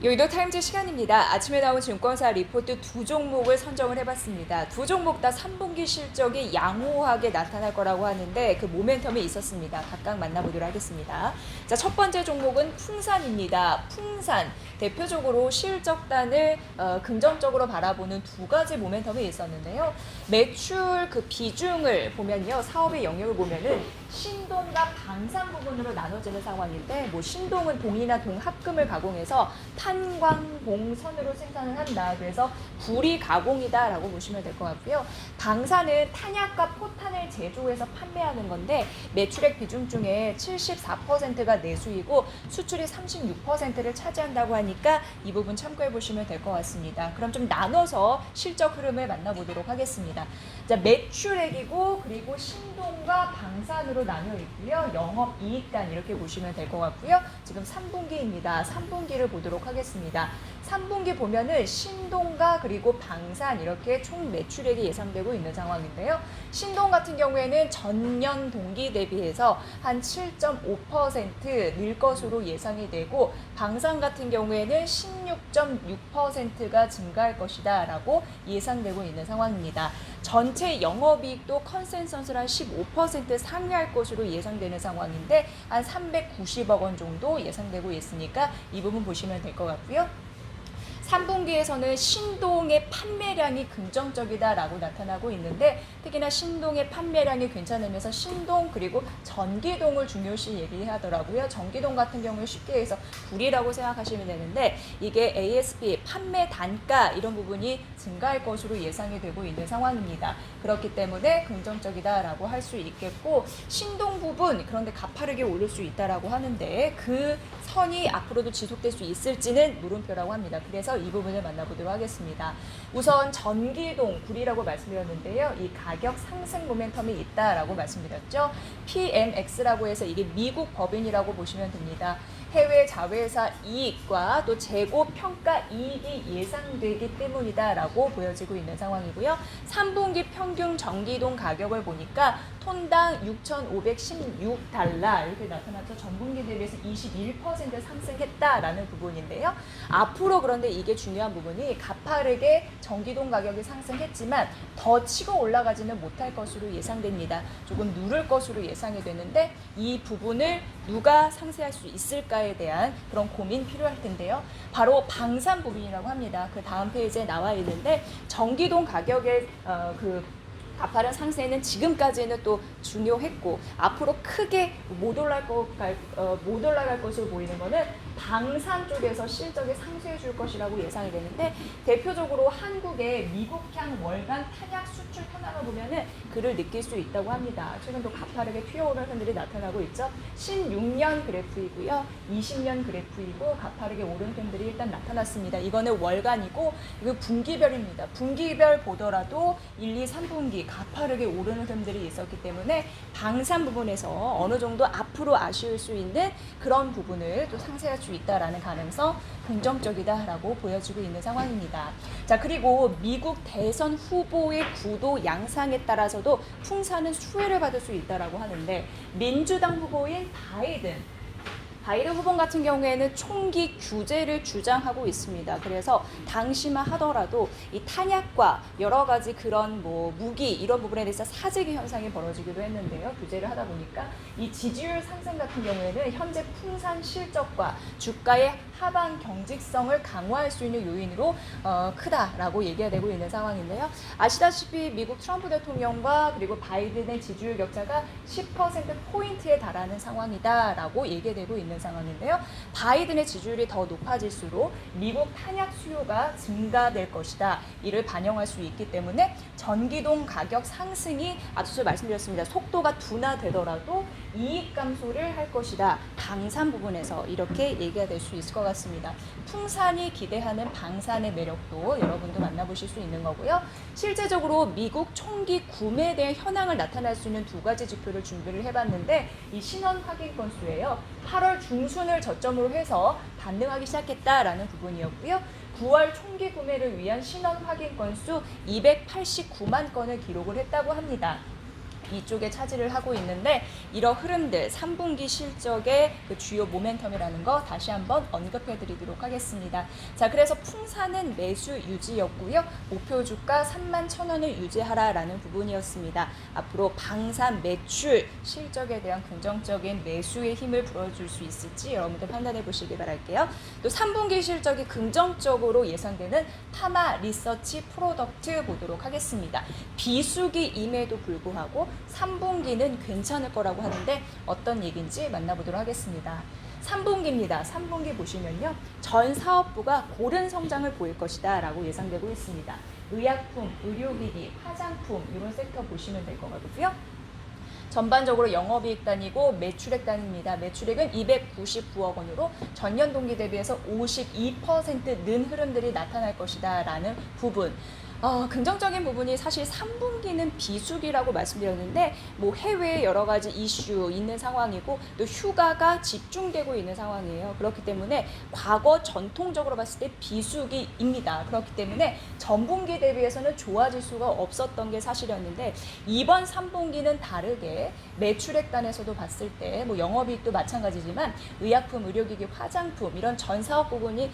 여의도 타임즈 시간입니다. 아침에 나온 증권사 리포트 두 종목을 선정을 해봤습니다. 두 종목 다 3분기 실적이 양호하게 나타날 거라고 하는데 그 모멘텀이 있었습니다. 각각 만나보도록 하겠습니다. 자, 첫 번째 종목은 풍산입니다. 풍산 대표적으로 실적단을 긍정적으로 바라보는 두 가지 모멘텀이 있었는데요. 매출 그 비중을 보면요, 사업의 영역을 보면은 신동과 방산 부분으로 나눠지는 상황인데, 뭐 신동은 동이나 동합금을 가공해서 탄광봉선으로 생산을 한다. 그래서 구리 가공이다라고 보시면 될 것 같고요. 방산은 탄약과 포탄을 제조해서 판매하는 건데 매출액 비중 중에 74%가 내수이고 수출이 36%를 차지한다고 하니까 이 부분 참고해 보시면 될 것 같습니다. 그럼 좀 나눠서 실적 흐름을 만나보도록 하겠습니다. 자, 매출액이고 그리고 신동과 방산으로 나뉘어 있고요. 영업이익단 이렇게 보시면 될 것 같고요. 지금 3분기입니다. 3분기를 보도록 하겠습니다. 3분기 보면은 신동과 그리고 방산 이렇게 총 매출액이 예상되고 있는 상황인데요. 신동 같은 경우에는 전년 동기 대비해서 한 7.5% 늘 것으로 예상이 되고, 방산 같은 경우에는 16.6%가 증가할 것이다 라고 예상되고 있는 상황입니다. 전체 영업이익도 컨센서스를 한 15% 상회할 것으로 예상되는 상황인데 한 390억 원 정도 예상되고 있으니까 이 부분 보시면 될 것 같고요. 3분기에서는 신동의 판매량이 긍정적이다라고 나타나고 있는데, 특히나 신동의 판매량이 괜찮으면서 신동 그리고 전기동을 중요시 얘기하더라고요. 전기동 같은 경우에 쉽게 해서 불이라고 생각하시면 되는데, 이게 ASP 판매 단가 이런 부분이 증가할 것으로 예상이 되고 있는 상황입니다. 그렇기 때문에 긍정적이다라고 할 수 있겠고, 신동 부분 그런데 가파르게 오를 수 있다라고 하는데 그 선이 앞으로도 지속될 수 있을지는 물음표라고 합니다. 그래서 이 부분을 만나보도록 하겠습니다. 우선 전기동 구리라고 말씀드렸는데요. 이 가격 상승 모멘텀이 있다라고 말씀드렸죠. PMX라고 해서 이게 미국 법인이라고 보시면 됩니다. 해외 자회사 이익과 또 재고 평가 이익이 예상되기 때문이다라고 보여지고 있는 상황이고요. 3분기 평균 전기동 가격을 보니까 톤당 6,516달러 이렇게 나타났죠. 전분기 대비해서 21% 상승했다라는 부분인데요. 앞으로 그런데 이게 중요한 부분이 가파르게 전기동 가격이 상승했지만 더 치고 올라가지는 못할 것으로 예상됩니다. 조금 누를 것으로 예상이 되는데 이 부분을 누가 상쇄할 수 있을까에 대한 그런 고민 필요할 텐데요. 바로 방산 부분이라고 합니다. 그 다음 페이지에 나와 있는데 전기동 가격의 가파른 상승에는 지금까지는 또 중요했고 앞으로 크게 못 올라갈 것으로 보이는 거는 방산 쪽에서 실적이 상쇄해 줄 것이라고 예상이 되는데, 대표적으로 한국의 미국향 월간 탄약 수출 현황을 보면은 그를 느낄 수 있다고 합니다. 최근도 가파르게 튀어오르는 흐름들이 나타나고 있죠. 16년 그래프이고요. 20년 그래프이고 가파르게 오르는 흐름들이 일단 나타났습니다. 이거는 월간이고 이거 분기별입니다. 분기별 보더라도 1, 2, 3분기 가파르게 오르는 흐름들이 있었기 때문에 방산 부분에서 어느 정도 앞으로 아쉬울 수 있는 그런 부분을 또 상쇄할 수 있다라는 가능성 긍정적이다라고 보여지고 있는 상황입니다. 자, 그리고 미국 대선 후보의 구도 양상에 따라서도 풍산은 수혜를 받을 수 있다라고 하는데, 민주당 후보인 바이든 후보 같은 경우에는 총기 규제를 주장하고 있습니다. 그래서 당시만 하더라도 이 탄약과 여러 가지 그런 무기 이런 부분에 대해서 사재기 현상이 벌어지기도 했는데요. 규제를 하다 보니까 이 지지율 상승 같은 경우에는 현재 풍산 실적과 주가의 하방 경직성을 강화할 수 있는 요인으로 크다라고 얘기가 되고 있는 상황인데요. 아시다시피 미국 트럼프 대통령과 그리고 바이든의 지지율 격차가 10%포인트에 달하는 상황이다라고 얘기되고 있는 상황인데요. 바이든의 지지율이 더 높아질수록 미국 탄약 수요가 증가될 것이다. 이를 반영할 수 있기 때문에 전기동 가격 상승이 앞서 말씀드렸습니다. 속도가 둔화되더라도 이익 감소를 할 것이다. 방산 부분에서 이렇게 얘기가 될 수 있을 것 같습니다. 풍산이 기대하는 방산의 매력도 여러분도 만나보실 수 있는 거고요. 실제적으로 미국 총기 구매에 대한 현황을 나타낼 수 있는 두 가지 지표를 준비를 해봤는데, 이 신원 확인 건수예요. 8월 중순을 저점으로 해서 반등하기 시작했다라는 부분이었고요. 9월 총기 구매를 위한 신원 확인 건수 289만 건을 기록을 했다고 합니다. 위쪽에 차지를 하고 있는데 이런 흐름들 3분기 실적의 그 주요 모멘텀이라는 거 다시 한번 언급해 드리도록 하겠습니다. 자, 그래서 풍사는 매수 유지였고요. 목표 주가 31,000원을 유지하라라는 부분이었습니다. 앞으로 방산 매출 실적에 대한 긍정적인 매수의 힘을 불어줄 수 있을지 여러분들 판단해 보시기 바랄게요. 또 3분기 실적이 긍정적으로 예상되는 파마 리서치 프로덕트 보도록 하겠습니다. 비수기임에도 불구하고 3분기는 괜찮을 거라고 하는데 어떤 얘기인지 만나보도록 하겠습니다. 3분기입니다. 3분기 보시면요. 전 사업부가 고른 성장을 보일 것이다 라고 예상되고 있습니다. 의약품, 의료기기, 화장품 이런 섹터 보시면 될 것 같고요. 전반적으로 영업이익단이고 매출액단입니다. 매출액은 299억 원으로 전년 동기 대비해서 52% 는 흐름들이 나타날 것이다 라는 부분. 긍정적인 부분이 사실 3분기는 비수기라고 말씀드렸는데 뭐 해외에 여러 가지 이슈 있는 상황이고 또 휴가가 집중되고 있는 상황이에요. 그렇기 때문에 과거 전통적으로 봤을 때 비수기입니다. 그렇기 때문에 전분기 대비해서는 좋아질 수가 없었던 게 사실이었는데 이번 3분기는 다르게 매출액단에서도 봤을 때 뭐 영업이익도 마찬가지지만 의약품, 의료기기, 화장품 이런 전 사업 부분이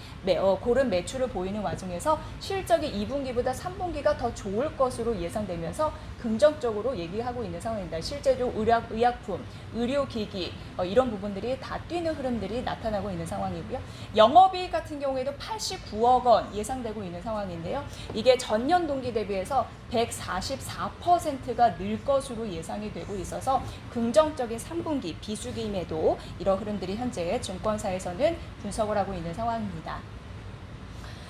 고른 매출을 보이는 와중에서 실적이 2분기보다 3분기가 더 좋을 것으로 예상되면서 긍정적으로 얘기하고 있는 상황입니다. 실제로 의약품, 의료기기 이런 부분들이 다 뛰는 흐름들이 나타나고 있는 상황이고요. 영업이익 같은 경우에도 89억 원 예상되고 있는 상황인데요. 이게 전년 동기 대비해서 144%가 늘 것으로 예상이 되고 있어서 긍정적인 3분기 비수기임에도 이런 흐름들이 현재 증권사에서는 분석을 하고 있는 상황입니다.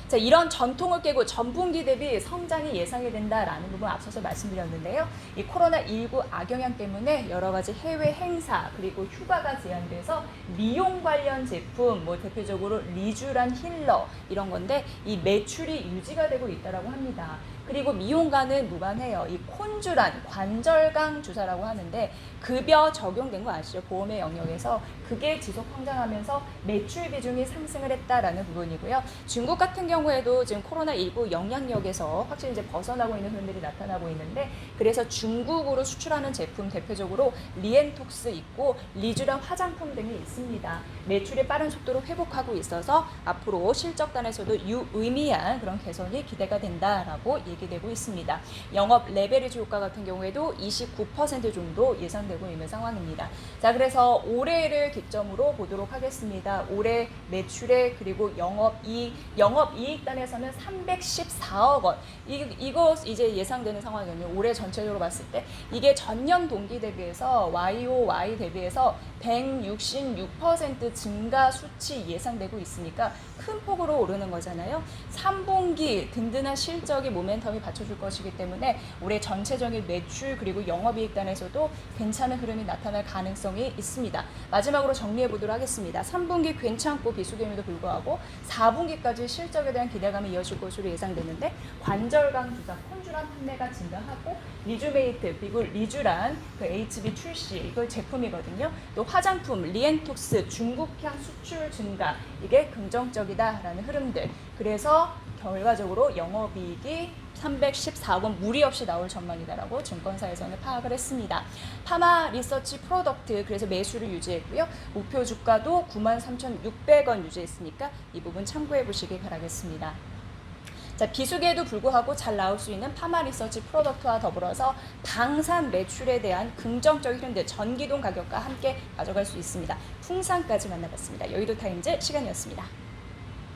자, 이런 전통을 깨고 전분기 대비 성장이 예상이 된다라는 부분 앞서서 말씀드렸는데요. 이 코로나19 악영향 때문에 여러 가지 해외 행사 그리고 휴가가 제한돼서 미용 관련 제품, 뭐 대표적으로 리쥬란 힐러 이런 건데 이 매출이 유지가 되고 있다라고 합니다. 그리고 미용과는 무관해요. 이 콘주란 관절강 주사라고 하는데 급여 적용된 거 아시죠? 보험의 영역에서 그게 지속 성장하면서 매출 비중이 상승을 했다라는 부분이고요. 중국 같은 경우에도 지금 코로나19 영향력에서 확실히 이제 벗어나고 있는 흐름들이 나타나고 있는데 그래서 중국으로 수출하는 제품 대표적으로 리엔톡스 있고 리쥬란 화장품 등이 있습니다. 매출이 빠른 속도로 회복하고 있어서 앞으로 실적단에서도 유의미한 그런 개선이 기대가 된다라고 얘기되고 있습니다. 영업 레버리지 효과 같은 경우에도 29% 정도 예상되고 있는 상황입니다. 자, 그래서 올해를 기점으로 보도록 하겠습니다. 올해 매출액 그리고 영업이익단에서는 314억 원. 이거 이제 예상되는 상황이거든요. 올해 전체적으로 봤을 때 이게 전년 동기 대비해서 YOY 대비해서 166% 증가 수치 예상되고 있으니까 큰 폭으로 오르는 거잖아요. 3분기 든든한 실적이 모멘텀이 받쳐줄 것이기 때문에 올해 전체적인 매출 그리고 영업이익단에서도 괜찮은 흐름이 나타날 가능성이 있습니다. 마지막으로 정리해 보도록 하겠습니다. 3분기 괜찮고 비수기임에도 불구하고 4분기까지 실적에 대한 기대감이 이어질 것으로 예상되는데 관절강 주사 콘주란 판매가 증가하고 리주메이트 그리고 리쥬란 그 HB 출시 이거 제품이거든요. 또 화장품 리엔톡스 중국향 수출 증가 이게 긍정적이다라는 흐름들. 그래서 결과적으로 영업이익이 314억 원 무리 없이 나올 전망이다라고 증권사에서는 파악을 했습니다. 파마 리서치 프로덕트 그래서 매수를 유지했고요. 목표 주가도 93,600원 유지했으니까 이 부분 참고해 보시기 바라겠습니다. 자, 비수기에도 불구하고 잘 나올 수 있는 파마 리서치 프로덕트와 더불어서 방산 매출에 대한 긍정적인 흐름들 전기동 가격과 함께 가져갈 수 있습니다. 풍산까지 만나봤습니다. 여의도 타임즈 시간이었습니다.